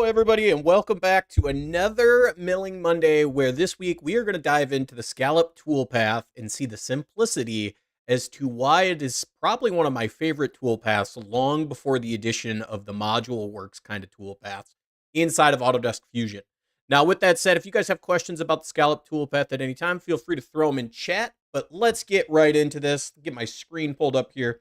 everybody, and welcome back to another Milling Monday, where this week we are going to dive into the Scallop toolpath and see the simplicity as to why it is probably one of my favorite toolpaths long before the addition of the module works kind of toolpaths inside of Autodesk Fusion. Now, with that said, if you guys have questions about the Scallop toolpath at any time, feel free to throw them in chat, but let's get right into this. Get my screen pulled up here.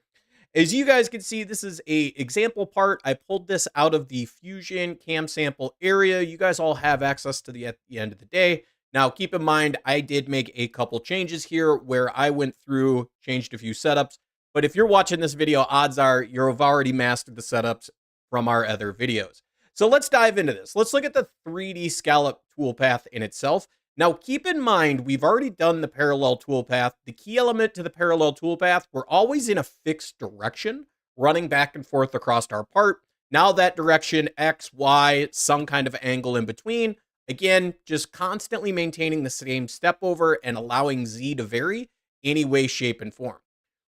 As you guys can see, this is a example part. I pulled this out of the Fusion cam sample area. You guys all have access to the at the end of the day. Now, keep in mind, I did make a couple changes here where I went through, changed a few setups. But if you're watching this video, odds are you've already mastered the setups from our other videos. So let's dive into this. Let's look at the 3D Scallop toolpath in itself. Now, keep in mind, we've already done the parallel toolpath. The key element to the parallel toolpath, we're always in a fixed direction, running back and forth across our part. Now that direction, X, Y, some kind of angle in between. Again, just constantly maintaining the same step over and allowing Z to vary any way, shape, and form.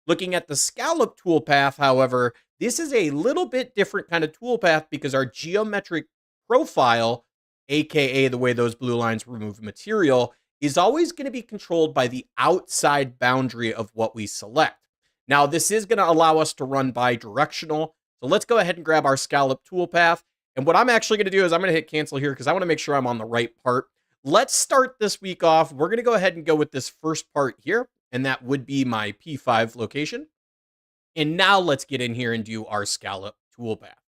Looking at the Scallop toolpath, however, this is a little bit different kind of toolpath because our geometric profile, aka the way those blue lines remove material, is always going to be controlled by the outside boundary of what we select. Now, this is going to allow us to run bi-directional. So let's go ahead and grab our Scallop toolpath. And what I'm actually going to do is I'm going to hit cancel here because I want to make sure I'm on the right part. Let's start this week off. We're going to go ahead and go with this first part here, and that would be my P5 location. And now let's get in here and do our Scallop toolpath.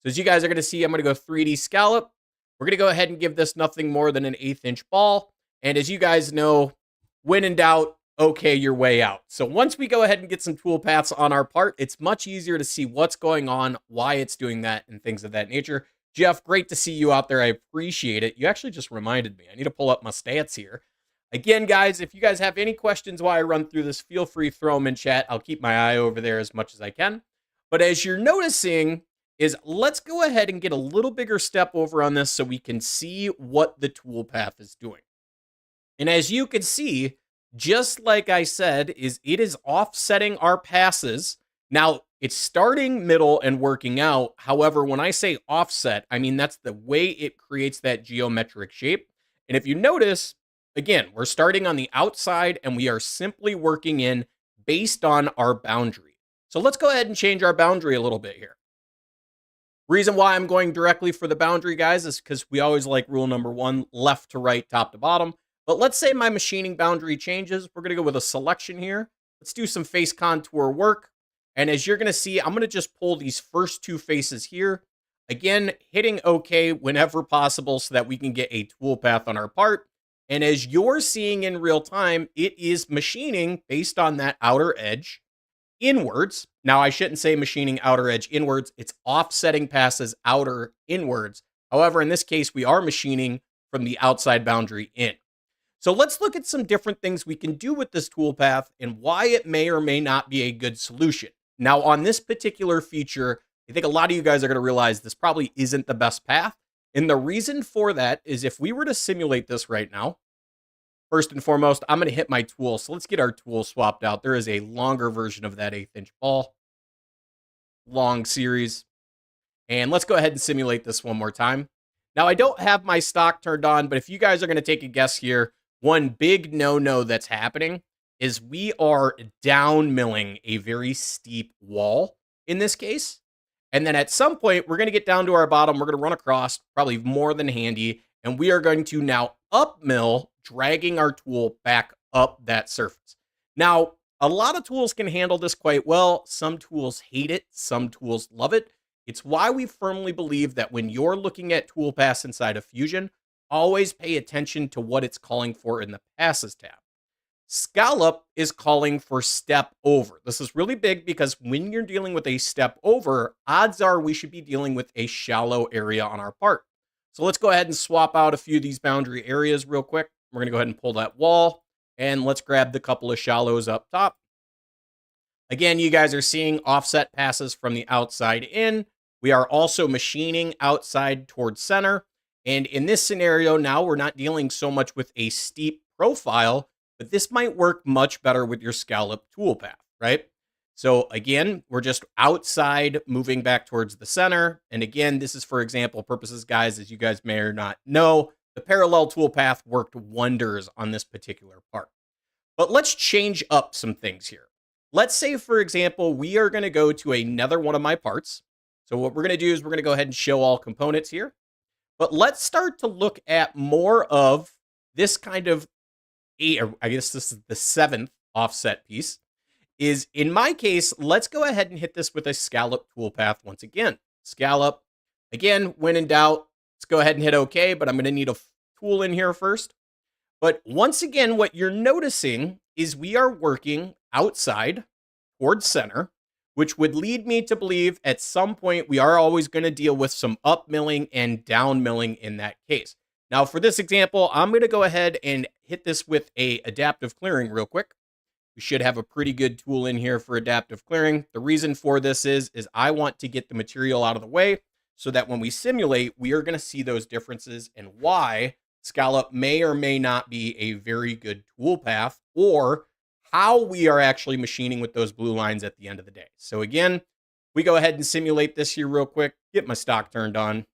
So as you guys are going to see, I'm going to go 3D Scallop. We're going to go ahead and give this nothing more than an 1/8 inch ball. And as you guys know, when in doubt, okay your way out. So once we go ahead and get some toolpaths on our part, it's much easier to see what's going on, why it's doing that, and things of that nature. Jeff, great to see you out there. I appreciate it. You actually just reminded me. I need to pull up my stats here. Again, guys, if you guys have any questions while I run through this, feel free to throw them in chat. I'll keep my eye over there as much as I can. But as you're noticing, let's go ahead and get a little bigger step over on this so we can see what the toolpath is doing. And as you can see, just like I said, it is offsetting our passes. Now, it's starting, middle, and working out. However, when I say offset, I mean that's the way it creates that geometric shape. And if you notice, again, we're starting on the outside and we are simply working in based on our boundary. So let's go ahead and change our boundary a little bit here. Reason why I'm going directly for the boundary, guys, is because we always like rule number 1, left to right, top to bottom. But let's say my machining boundary changes. We're going to go with a selection here. Let's do some face contour work. And as you're going to see, I'm going to just pull these first 2 faces here. Again, hitting OK whenever possible so that we can get a toolpath on our part. And as you're seeing in real time, it is machining based on that outer edge inwards. Now, I shouldn't say machining outer edge inwards. It's offsetting passes outer inwards. However, in this case, we are machining from the outside boundary in. So let's look at some different things we can do with this toolpath and why it may or may not be a good solution. Now, on this particular feature, I think a lot of you guys are going to realize this probably isn't the best path. And the reason for that is if we were to simulate this right now, first and foremost, I'm going to hit my tool. So let's get our tool swapped out. There is a longer version of that 1/8 inch ball. Long series. And let's go ahead and simulate this one more time. Now, I don't have my stock turned on, but if you guys are going to take a guess here, one big no-no that's happening is we are down milling a very steep wall in this case. And then at some point, we're going to get down to our bottom. We're going to run across, probably more than handy. And we are going to now up mill, dragging our tool back up that surface. Now, a lot of tools can handle this quite well. Some tools hate it. Some tools love it. It's why we firmly believe that when you're looking at toolpaths inside of Fusion, always pay attention to what it's calling for in the passes tab. Scallop is calling for step over. This is really big because when you're dealing with a step over, odds are we should be dealing with a shallow area on our part. So let's go ahead and swap out a few of these boundary areas real quick. We're going to go ahead and pull that wall, and let's grab the couple of shallows up top. Again, you guys are seeing offset passes from the outside in. We are also machining outside towards center. And in this scenario, now we're not dealing so much with a steep profile, but this might work much better with your Scallop toolpath, right? So again, we're just outside moving back towards the center. And again, this is for example purposes, guys, as you guys may or not know, the parallel toolpath worked wonders on this particular part. But let's change up some things here. Let's say, for example, we are going to go to another one of my parts. So what we're going to do is we're going to go ahead and show all components here. But let's start to look at more of this kind of I guess this is the 7th offset piece. Is in my case, let's go ahead and hit this with a scallop toolpath once again. Scallop, again, when in doubt, let's go ahead and hit OK, but I'm going to need a tool in here first. But once again, what you're noticing is we are working outside towards center, which would lead me to believe at some point we are always going to deal with some up milling and down milling in that case. Now, for this example, I'm going to go ahead and hit this with a adaptive clearing real quick. We should have a pretty good tool in here for adaptive clearing. The reason for this is I want to get the material out of the way so that when we simulate, we are going to see those differences and why Scallop may or may not be a very good toolpath, or how we are actually machining with those blue lines at the end of the day. So again, we go ahead and simulate this here real quick, get my stock turned on.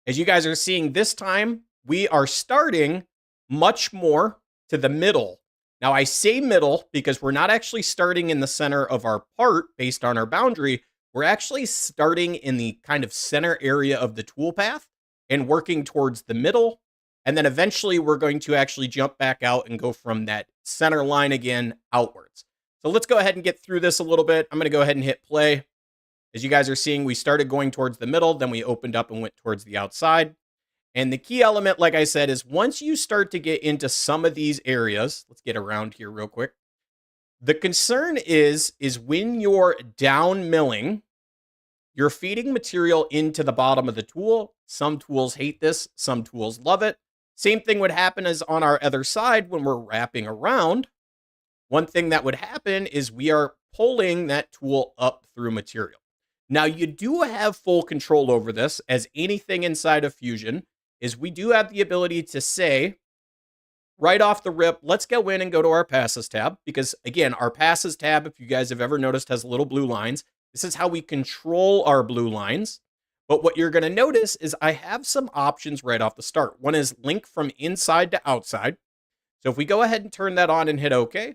As you guys are seeing this time, we are starting much more to the middle. Now I say middle because we're not actually starting in the center of our part based on our boundary. We're actually starting in the kind of center area of the toolpath and working towards the middle. And then eventually we're going to actually jump back out and go from that center line again outwards. So let's go ahead and get through this a little bit. I'm going to go ahead and hit play. As you guys are seeing, we started going towards the middle, then we opened up and went towards the outside. And the key element, like I said, is once you start to get into some of these areas, let's get around here real quick. The concern is when you're down milling, you're feeding material into the bottom of the tool. Some tools hate this, some tools love it. Same thing would happen as on our other side when we're wrapping around. One thing that would happen is we are pulling that tool up through material. Now, you do have full control over this, as anything inside of Fusion is we do have the ability to say, right off the rip, let's go in and go to our passes tab, because again, our passes tab, if you guys have ever noticed, has little blue lines. This is how we control our blue lines. But what you're going to notice is I have some options right off the start. One is link from inside to outside. So if we go ahead and turn that on and hit OK,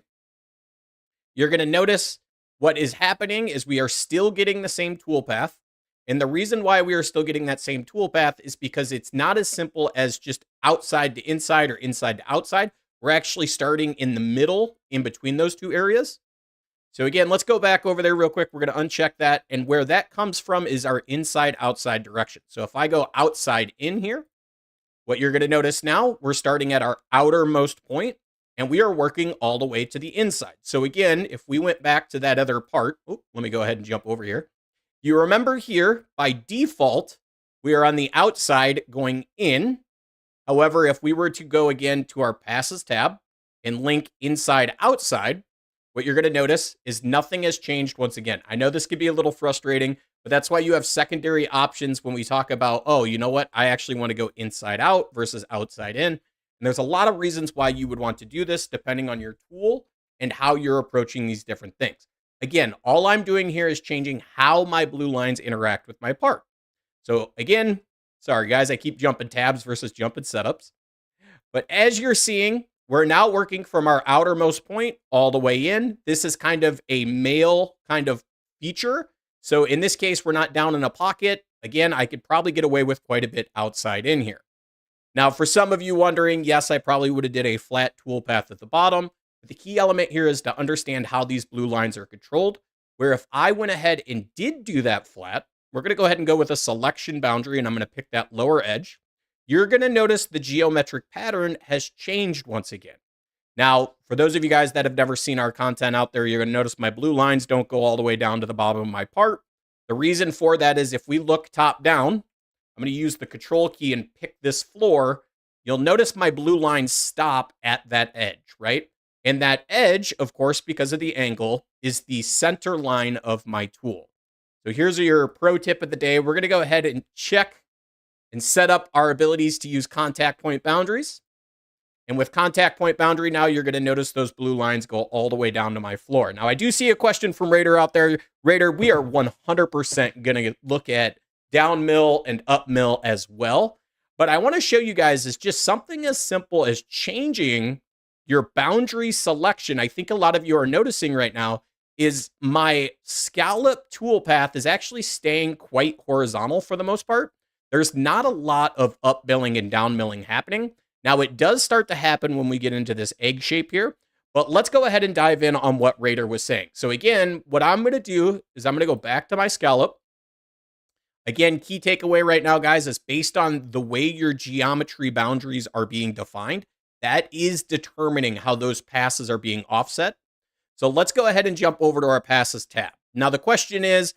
you're going to notice what is happening is we are still getting the same toolpath. And the reason why we are still getting that same toolpath is because it's not as simple as just outside to inside or inside to outside. We're actually starting in the middle in between those two areas. So again, let's go back over there real quick. We're going to uncheck that. And where that comes from is our inside-outside direction. So if I go outside in here, what you're going to notice now, we're starting at our outermost point, and we are working all the way to the inside. So again, if we went back to that other part, let me go ahead and jump over here. You remember here, by default, we are on the outside going in. However, if we were to go again to our passes tab and link inside outside, what you're going to notice is nothing has changed once again. I know this could be a little frustrating, but that's why you have secondary options when we talk about, oh, you know what? I actually want to go inside out versus outside in. And there's a lot of reasons why you would want to do this depending on your tool and how you're approaching these different things. Again, all I'm doing here is changing how my blue lines interact with my part. So again, sorry guys, I keep jumping tabs versus jumping setups. But as you're seeing, we're now working from our outermost point all the way in. This is kind of a male kind of feature. So in this case, we're not down in a pocket. Again, I could probably get away with quite a bit outside in here. Now, for some of you wondering, yes, I probably would have did a flat toolpath at the bottom. But the key element here is to understand how these blue lines are controlled, where if I went ahead and did do that flat, we're going to go ahead and go with a selection boundary, and I'm going to pick that lower edge. You're going to notice the geometric pattern has changed once again. Now, for those of you guys that have never seen our content out there, you're going to notice my blue lines don't go all the way down to the bottom of my part. The reason for that is if we look top down, I'm going to use the control key and pick this floor. You'll notice my blue lines stop at that edge, right? And that edge, of course, because of the angle, is the center line of my tool. So here's your pro tip of the day. We're going to go ahead and check and set up our abilities to use contact point boundaries. And with contact point boundary now, you're going to notice those blue lines go all the way down to my floor. Now, I do see a question from Raider out there. Raider, we are 100% going to look at down mill and up mill as well. But I want to show you guys is just something as simple as changing your boundary selection. I think a lot of you are noticing right now is my scallop toolpath is actually staying quite horizontal for the most part. There's not a lot of up milling and down milling happening. Now, it does start to happen when we get into this egg shape here, but let's go ahead and dive in on what Raider was saying. So again, what I'm going to do is I'm going to go back to my scallop. Again, key takeaway right now, guys, is based on the way your geometry boundaries are being defined, that is determining how those passes are being offset. So let's go ahead and jump over to our passes tab. Now, the question is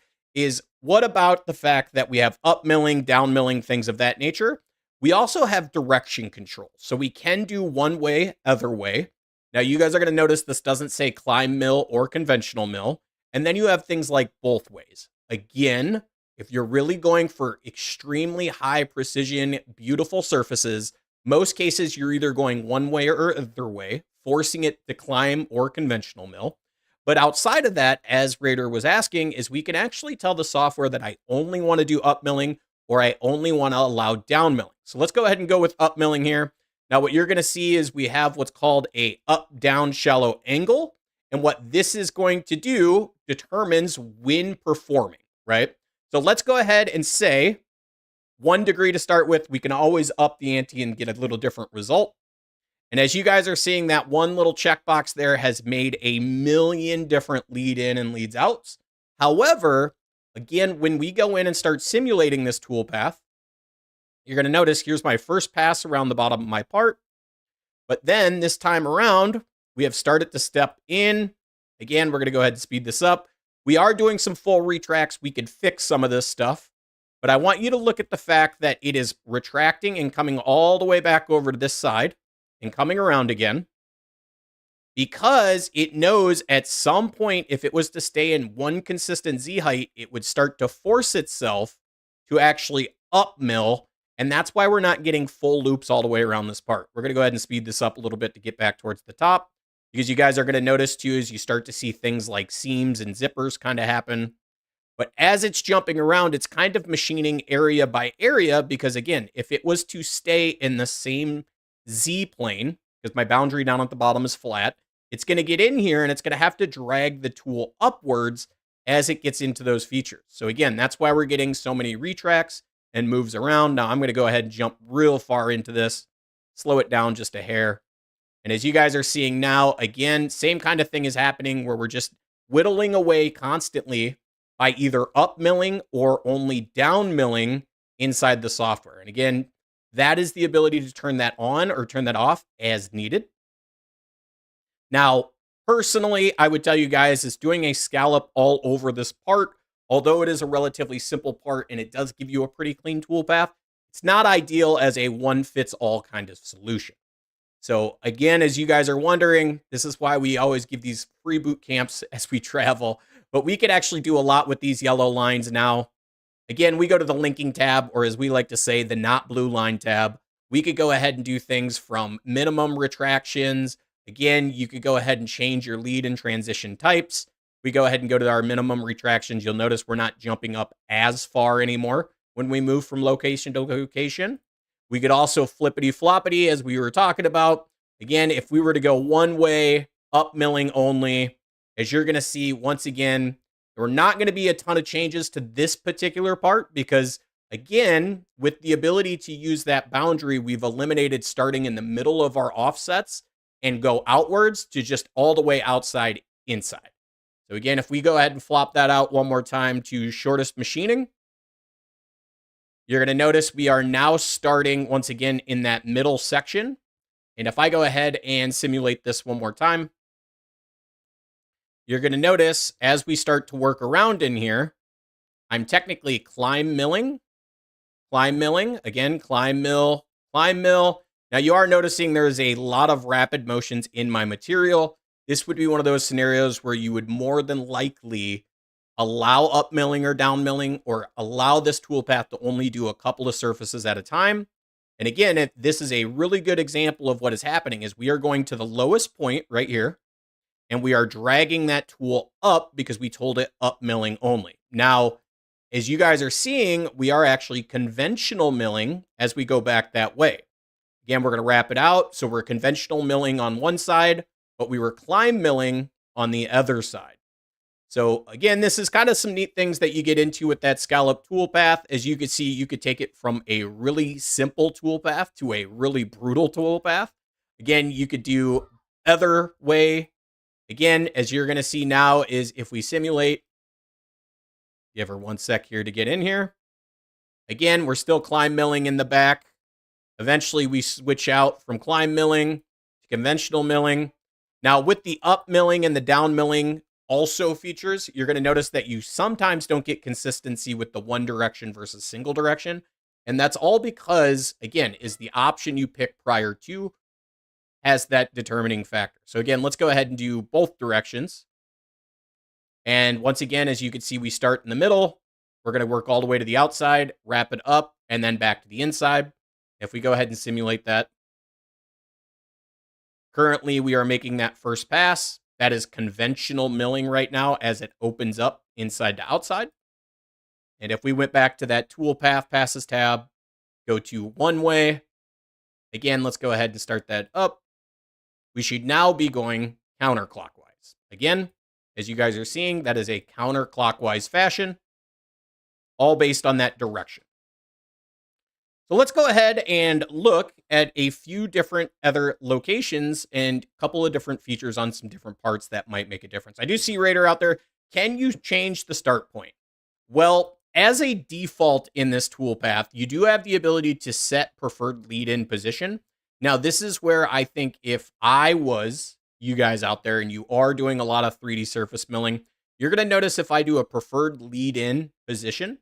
what about the fact that we have up milling, down milling, things of that nature? We also have direction control. So we can do one way, other way. Now, you guys are going to notice this doesn't say climb mill or conventional mill. And then you have things like both ways. Again, if you're really going for extremely high precision, beautiful surfaces, most cases you're either going one way or other way, forcing it to climb or conventional mill. But outside of that, as Raider was asking, is we can actually tell the software that I only want to do up milling or I only want to allow down milling. So let's go ahead and go with up milling here. Now, what you're going to see is we have what's called a up-down shallow angle. And what this is going to do determines when performing, right? So let's go ahead and say 1 degree to start with. We can always up the ante and get a little different result. And as you guys are seeing, that one little checkbox there has made a million different lead in and leads outs. However, again, when we go in and start simulating this toolpath, you're going to notice here's my first pass around the bottom of my part. But then this time around, we have started to step in. Again, we're going to go ahead and speed this up. We are doing some full retracts. We could fix some of this stuff. But I want you to look at the fact that it is retracting and coming all the way back over to this side and coming around again, because it knows at some point, if it was to stay in one consistent Z height, it would start to force itself to actually up mill. And that's why we're not getting full loops all the way around this part. We're going to go ahead and speed this up a little bit to get back towards the top, because you guys are going to notice too, as you start to see things like seams and zippers kind of happen. But as it's jumping around, it's kind of machining area by area, because again, if it was to stay in the same Z plane, because my boundary down at the bottom is flat, it's going to get in here and it's going to have to drag the tool upwards as it gets into those features. So again, that's why we're getting so many retracts and moves around. Now I'm going to go ahead and jump real far into this, slow it down just a hair. And as you guys are seeing now, again, same kind of thing is happening where we're just whittling away constantly by either up milling or only down milling inside the software. And again, that is the ability to turn that on or turn that off as needed. Now, personally, I would tell you guys is doing a scallop all over this part, although it is a relatively simple part and it does give you a pretty clean toolpath, it's not ideal as a one-fits-all kind of solution. So again, as you guys are wondering, this is why we always give these free boot camps as we travel, but we could actually do a lot with these yellow lines now. Again, we go to the linking tab, or as we like to say, the not blue line tab. We could go ahead and do things from minimum retractions. Again, you could go ahead and change your lead and transition types. We go ahead and go to our minimum retractions. You'll notice we're not jumping up as far anymore when we move from location to location. We could also flippity floppity, as we were talking about. Again, if we were to go one way, up milling only, as you're going to see, once again, there are not going to be a ton of changes to this particular part because, again, with the ability to use that boundary, we've eliminated starting in the middle of our offsets and go outwards to just all the way outside inside. So again, if we go ahead and flop that out one more time to shortest machining, you're going to notice we are now starting once again in that middle section. And if I go ahead and simulate this one more time, you're going to notice as we start to work around in here, I'm technically climb milling, again, climb mill. Now you are noticing there's a lot of rapid motions in my material. This would be one of those scenarios where you would more than likely allow up milling or down milling, or allow this toolpath to only do a couple of surfaces at a time. And again, this is a really good example of what is happening is we are going to the lowest point right here, and we are dragging that tool up because we told it up milling only. Now, as you guys are seeing, we are actually conventional milling as we go back that way. Again, we're going to wrap it out. So we're conventional milling on one side, but we were climb milling on the other side. So again, this is kind of some neat things that you get into with that Scallop toolpath. As you can see, you could take it from a really simple toolpath to a really brutal toolpath. Again, you could do other way. Again, as you're going to see now is if we simulate, give her 1 sec here to get in here. Again, we're still climb milling in the back. Eventually, we switch out from climb milling to conventional milling. Now, with the up milling and the down milling also features, you're going to notice that you sometimes don't get consistency with the one direction versus single direction. And that's all because, again, is the option you pick prior to has that determining factor. So again, let's go ahead and do both directions. And once again, as you can see, we start in the middle. We're going to work all the way to the outside, wrap it up, and then back to the inside. If we go ahead and simulate that. Currently, we are making that first pass. That is conventional milling right now as it opens up inside to outside. And if we went back to that toolpath passes tab, go to one way. Again, let's go ahead and start that up. We should now be going counterclockwise. Again, as you guys are seeing, that is a counterclockwise fashion, all based on that direction. So let's go ahead and look at a few different other locations and a couple of different features on some different parts that might make a difference. I do see Raider out there. Can you change the start point? Well, as a default in this toolpath, you do have the ability to set preferred lead-in position. Now, this is where I think if I was you guys out there and you are doing a lot of 3D surface milling, you're going to notice if I do a preferred lead-in position,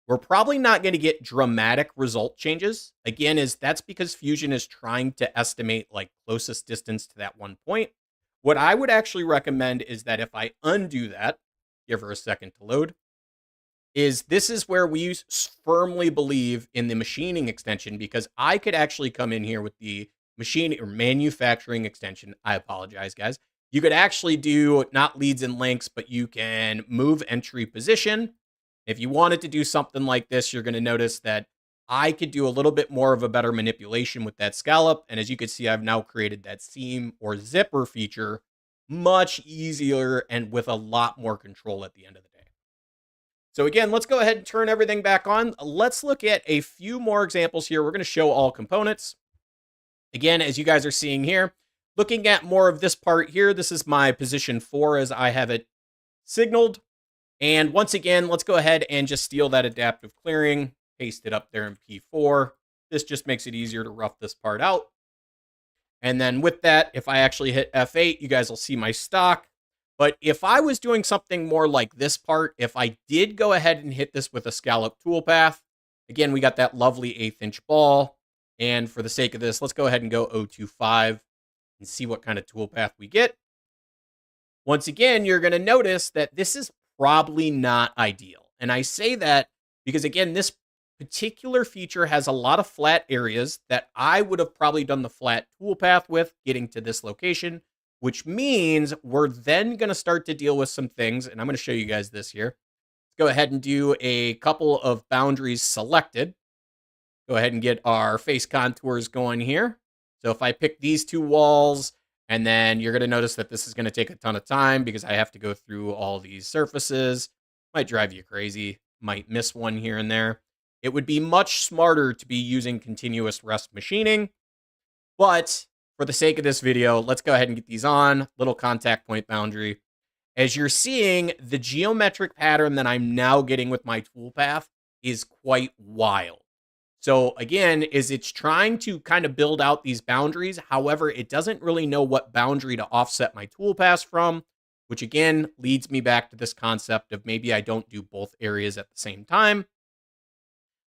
we're probably not going to get dramatic result changes. Again, that's because Fusion is trying to estimate like closest distance to that one point. What I would actually recommend is that if I undo that, give her a second to load, this is where we firmly believe in the machining extension, because I could actually come in here with the machining or manufacturing extension. I apologize, guys. You could actually do not leads and links, but you can move entry position. If you wanted to do something like this, you're going to notice that I could do a little bit more of a better manipulation with that scallop. And as you can see, I've now created that seam or zipper feature much easier and with a lot more control at the end of the day. So again, let's go ahead and turn everything back on. Let's look at a few more examples here. We're going to show all components. Again, as you guys are seeing here, looking at more of this part here, this is my position 4 as I have it signaled. And once again, let's go ahead and just steal that adaptive clearing, paste it up there in P4. This just makes it easier to rough this part out. And then with that, if I actually hit F8, you guys will see my stock. But if I was doing something more like this part, if I did go ahead and hit this with a Scallop toolpath, again, we got that lovely 1/8" ball. And for the sake of this, let's go ahead and go 025 and see what kind of toolpath we get. Once again, you're going to notice that this is probably not ideal. And I say that because, again, this particular feature has a lot of flat areas that I would have probably done the flat toolpath with getting to this location, which means we're then going to start to deal with some things. And I'm going to show you guys this here. Let's go ahead and do a couple of boundaries selected. Go ahead and get our face contours going here. So if I pick these two walls, and then you're going to notice that this is going to take a ton of time because I have to go through all these surfaces. Might drive you crazy. Might miss one here and there. It would be much smarter to be using continuous rest machining. But for the sake of this video, let's go ahead and get these on. Little contact point boundary. As you're seeing, the geometric pattern that I'm now getting with my toolpath is quite wild. So again, it's trying to kind of build out these boundaries. However, it doesn't really know what boundary to offset my toolpaths from, which again leads me back to this concept of maybe I don't do both areas at the same time.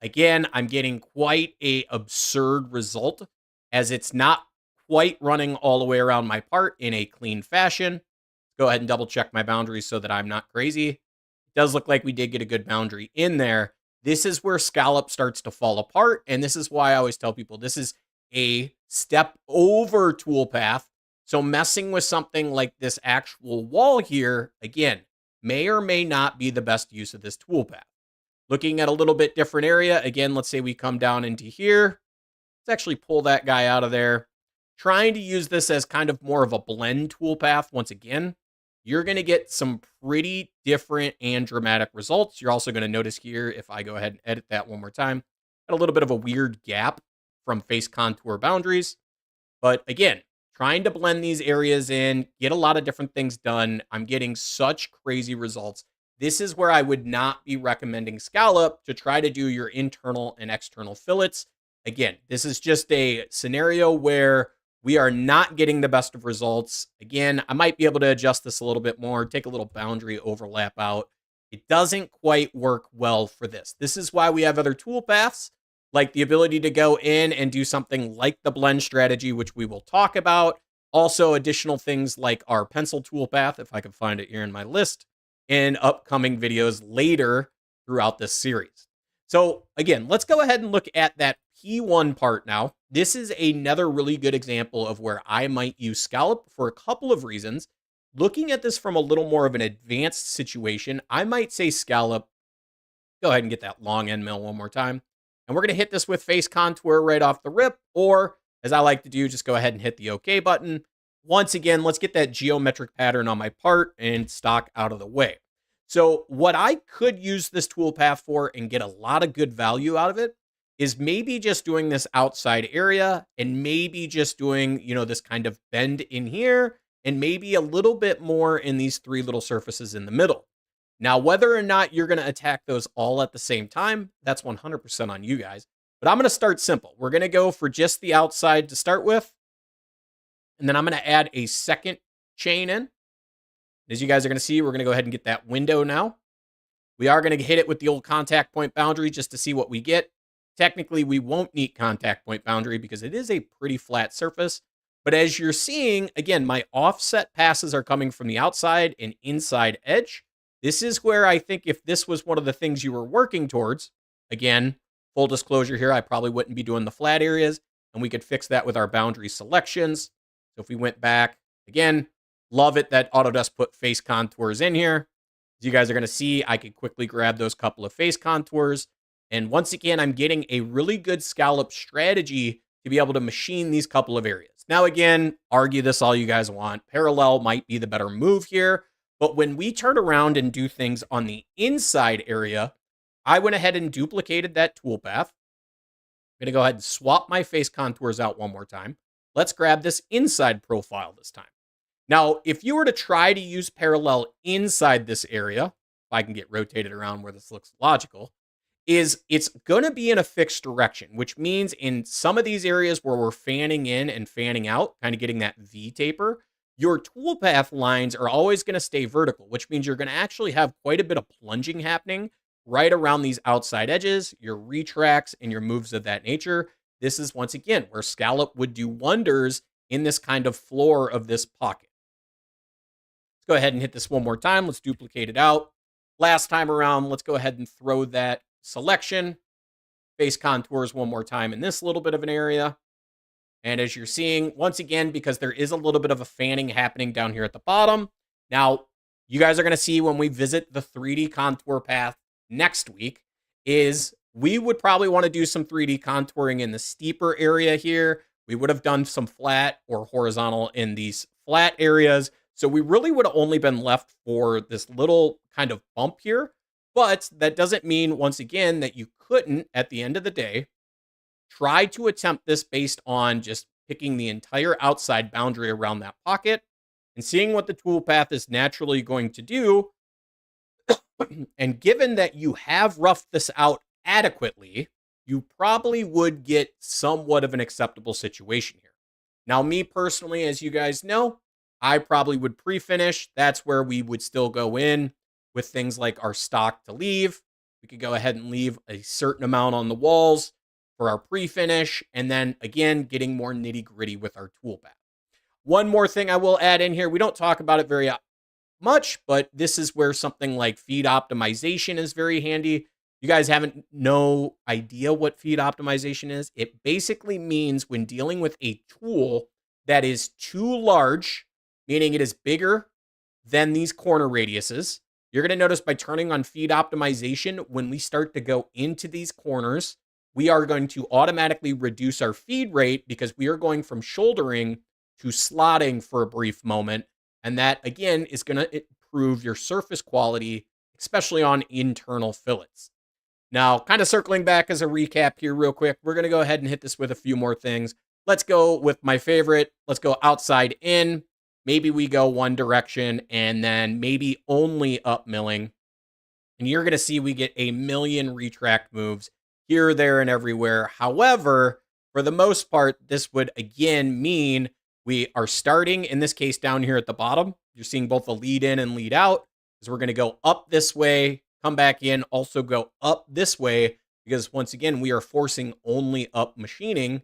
Again, I'm getting quite a absurd result as it's not quite running all the way around my part in a clean fashion. Go ahead and double check my boundaries so that I'm not crazy. It does look like we did get a good boundary in there. this is where Scallop starts to fall apart. And this is why I always tell people this is a step over Toolpath. So messing with something like this actual wall here, again, may or may not be the best use of this toolpath. Looking at a little bit different area, again, let's say we come down into here. Let's actually pull that guy out of there. Trying to use this as kind of more of a blend toolpath once again. You're going to get some pretty different and dramatic results. You're also going to notice here, if I go ahead and edit that one more time, got a little bit of a weird gap from face contour boundaries. But again, trying to blend these areas in, get a lot of different things done. I'm getting such crazy results. This is where I would not be recommending Scallop to try to do your internal and external fillets. Again, this is just a scenario where we are not getting the best of results. Again, I might be able to adjust this a little bit more, take a little boundary overlap out. It doesn't quite work well for this. This is why we have other toolpaths, like the ability to go in and do something like the blend strategy, which we will talk about. Also, additional things like our pencil toolpath, if I can find it here in my list, in upcoming videos later throughout this series. So again, let's go ahead and look at that P1 part now. This is another really good example of where I might use Scallop for a couple of reasons. Looking at this from a little more of an advanced situation, I might say Scallop. Go ahead and get that long end mill one more time. And we're going to hit this with face contour right off the rip, or as I like to do, just go ahead and hit the OK button. Once again, let's get that geometric pattern on my part and stock out of the way. So what I could use this toolpath for and get a lot of good value out of it is maybe just doing this outside area and maybe just doing, this kind of bend in here and maybe a little bit more in these three little surfaces in the middle. Now, whether or not you're going to attack those all at the same time, that's 100% on you guys. But I'm going to start simple. We're going to go for just the outside to start with. And then I'm going to add a second chain in. As you guys are going to see, we're going to go ahead and get that window now. We are going to hit it with the old contact point boundary just to see what we get. Technically, we won't need contact point boundary because it is a pretty flat surface. But as you're seeing, again, my offset passes are coming from the outside and inside edge. This is where I think if this was one of the things you were working towards, again, full disclosure here, I probably wouldn't be doing the flat areas, and we could fix that with our boundary selections. So if we went back, again, love it that Autodesk put face contours in here. As you guys are going to see, I could quickly grab those couple of face contours. And once again, I'm getting a really good scallop strategy to be able to machine these couple of areas. Now, again, argue this all you guys want. Parallel might be the better move here. But when we turn around and do things on the inside area, I went ahead and duplicated that toolpath. I'm going to go ahead and swap my face contours out one more time. Let's grab this inside profile this time. Now, if you were to try to use parallel inside this area, if I can get rotated around where this looks logical, it's going to be in a fixed direction, which means in some of these areas where we're fanning in and fanning out, kind of getting that V taper, your toolpath lines are always going to stay vertical, which means you're going to actually have quite a bit of plunging happening right around these outside edges, your retracts, and your moves of that nature. This is, once again, where Scallop would do wonders in this kind of floor of this pocket. Let's go ahead and hit this one more time. Let's duplicate it out. Last time around, let's go ahead and throw that selection, face contours one more time in this little bit of an area. And as you're seeing, once again, because there is a little bit of a fanning happening down here at the bottom. Now, you guys are going to see when we visit the 3D contour path next week is we would probably want to do some 3D contouring in the steeper area here. We would have done some flat or horizontal in these flat areas. So we really would have only been left for this little kind of bump here. But that doesn't mean, once again, that you couldn't, at the end of the day, try to attempt this based on just picking the entire outside boundary around that pocket and seeing what the toolpath is naturally going to do. And given that you have roughed this out adequately, you probably would get somewhat of an acceptable situation here. Now, me personally, as you guys know, I probably would pre-finish. That's where we would still go in with things like our stock to leave. We could go ahead and leave a certain amount on the walls for our pre-finish, and then again, getting more nitty-gritty with our toolpath. One more thing I will add in here, we don't talk about it very much, but this is where something like feed optimization is very handy. You guys haven't no idea what feed optimization is? It basically means when dealing with a tool that is too large, meaning it is bigger than these corner radiuses. You're going to notice by turning on feed optimization, when we start to go into these corners, we are going to automatically reduce our feed rate because we are going from shouldering to slotting for a brief moment. And that, again, is going to improve your surface quality, especially on internal fillets. Now, kind of circling back as a recap here real quick, we're going to go ahead and hit this with a few more things. Let's go with my favorite. Let's go outside in. Maybe we go one direction and then maybe only up milling. And you're going to see we get a million retract moves here, there, and everywhere. However, for the most part, this would again mean we are starting, in this case, down here at the bottom. You're seeing both the lead in and lead out. So we're going to go up this way, come back in, also go up this way, because once again, we are forcing only up machining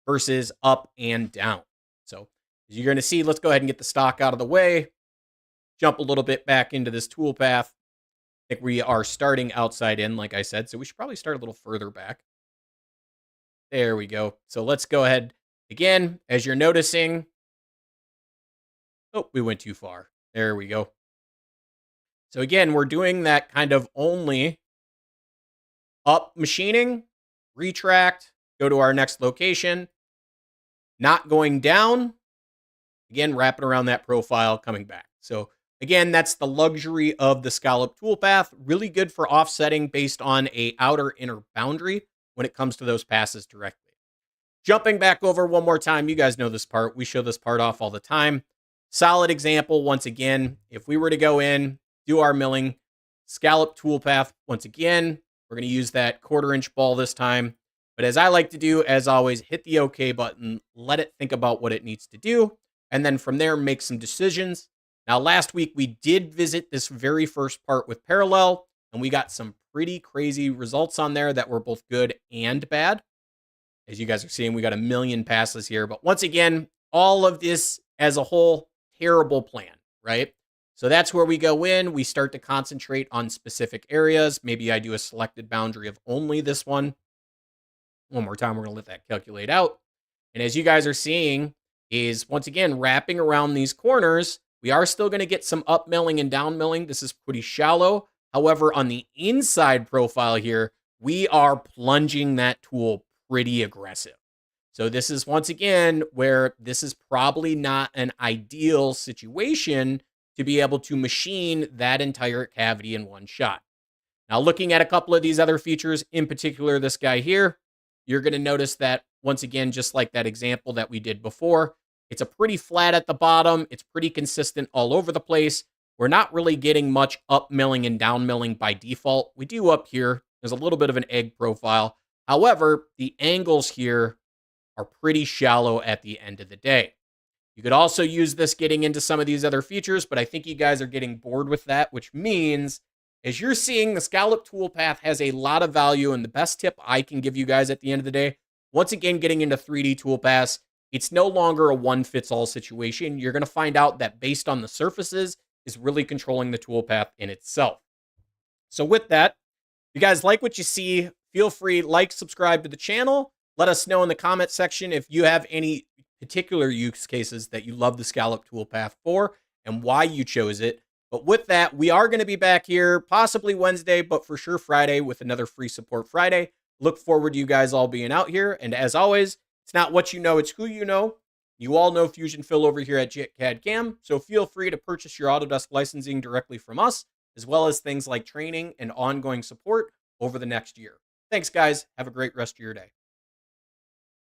versus up and down. So as you're going to see, let's go ahead and get the stock out of the way, jump a little bit back into this toolpath. I think we are starting outside in, like I said, so we should probably start a little further back. There we go. So let's go ahead again, as you're noticing. Oh, we went too far. There we go. So again, we're doing that kind of only up machining, retract, go to our next location, not going down, again, wrapping around that profile, coming back. So again, that's the luxury of the Scallop toolpath. Really good for offsetting based on a outer inner boundary when it comes to those passes directly. Jumping back over one more time, you guys know this part. We show this part off all the time. Solid example, once again, if we were to go in, do our milling, Scallop toolpath, once again, we're going to use that 1/4-inch ball this time. But as I like to do, as always, hit the OK button, let it think about what it needs to do, and then from there, make some decisions. Now, last week, we did visit this very first part with parallel, and we got some pretty crazy results on there that were both good and bad. As you guys are seeing, we got a million passes here. But once again, all of this as a whole, terrible plan, right? So that's where we go in. We start to concentrate on specific areas. Maybe I do a selected boundary of only this one. One more time, we're going to let that calculate out. And as you guys are seeing, is once again, wrapping around these corners, we are still going to get some up milling and down milling. This is pretty shallow. However, on the inside profile here, we are plunging that tool pretty aggressive. So this is once again where this is probably not an ideal situation to be able to machine that entire cavity in one shot. Now, looking at a couple of these other features, in particular this guy here, you're going to notice that once again, just like that example that we did before, it's a pretty flat at the bottom. It's pretty consistent all over the place. We're not really getting much up milling and down milling by default. We do up here. There's a little bit of an egg profile. However, the angles here are pretty shallow at the end of the day. You could also use this getting into some of these other features, but I think you guys are getting bored with that, which means as you're seeing, the Scallop toolpath has a lot of value, and the best tip I can give you guys at the end of the day, once again, getting into 3D toolpaths, it's no longer a one-fits-all situation. You're going to find out that based on the surfaces is really controlling the toolpath in itself. So with that, if you guys like what you see, feel free, like, subscribe to the channel. Let us know in the comment section if you have any particular use cases that you love the Scallop toolpath for and why you chose it. But with that, we are going to be back here possibly Wednesday, but for sure Friday with another free support Friday. Look forward to you guys all being out here. And as always, it's not what you know, it's who you know. You all know Fusion Phil over here at JitCAD Cam, so feel free to purchase your Autodesk licensing directly from us, as well as things like training and ongoing support over the next year. Thanks, guys. Have a great rest of your day.